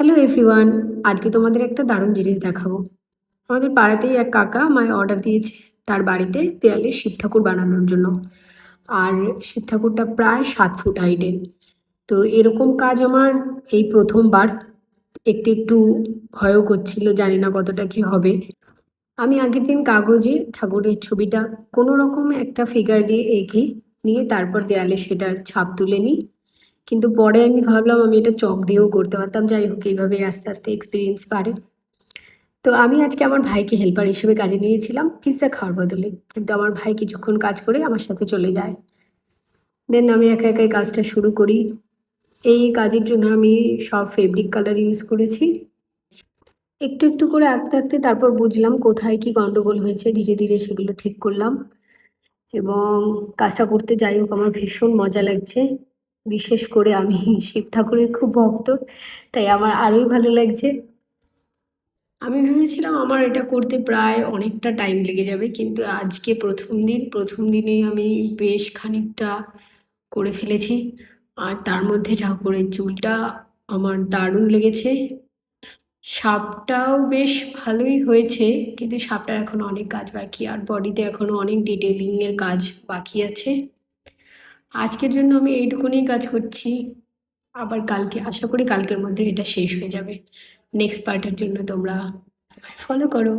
Hello everyone, আজকে তোমাদের একটা দারুণ জিনিস দেখাবো। আমাদের পাড়াতেই এক কাকা আমায় অর্ডার দিয়েছে তার বাড়িতে দেয়ালে শিব ঠাকুর বানানোর জন্য। আর শিব ঠাকুরটা প্রায় 7 ফুট হাইটের। তো এরকম কাজ আমার এই প্রথমবার। একটু একটু ভয়ও করছিল, জানি না কতটা কি হবে। আমি আগের দিন কাগজে ঠাকুরের ছবিটা কোনো রকম একটা ফিগার দিয়ে এঁকে নিয়ে তারপর দেয়ালে সেটার ছাপ তুলে নিই। কিন্তু পরে আমি ভাবলাম আমি এটা চক দিয়েও করতে পারতাম। যাই হোক, এইভাবে আস্তে আস্তে এক্সপিরিয়েন্স বাড়ে। তো আমি আজকে আমার ভাইকে হেল্পার হিসেবে কাজে নিয়েছিলাম পিৎজা খাওয়ার বদলে, কিন্তু আমার ভাই কিছুক্ষণ কাজ করে আমার সাথে চলে যায়। দেন আমি একা একাই কাজটা শুরু করি। এই কাজের জন্য আমি সব ফেব্রিক কালার ইউজ করেছি। একটু একটু করে আঁকতে আঁকতে তারপর বুঝলাম কোথায় কি গন্ডগোল হয়েছে, ধীরে ধীরে সেগুলো ঠিক করলাম। এবং কাজটা করতে যাই হোক আমার ভীষণ মজা লাগছে। বিশেষ করে আমি শিব ঠাকুরের খুব ভক্ত, তাই আমার আরোই ভালো লাগছে। আমি ভেবেছিলাম আমার এটা করতে প্রায় অনেকটা টাইম লেগে যাবে, কিন্তু আজকে প্রথম দিনেই আমি বেশ খানিকটা করে ফেলেছি। আর তার মধ্যে ঠাকুরের চুলটা আমার দারুণ লেগেছে। সাপটাও বেশ ভালোই হয়েছে, কিন্তু সাপটার এখনো অনেক কাজ বাকি, আর বডিতে এখনো অনেক ডিটেলিংয়ের কাজ বাকি আছে। আজকের জন্য আমি এইটুকুনি কাজ করছি। আবার কালকে আশা করি কালকের মধ্যে এটা শেষ হয়ে যাবে। নেক্সট পার্টের জন্য তোমরা ফলো করো।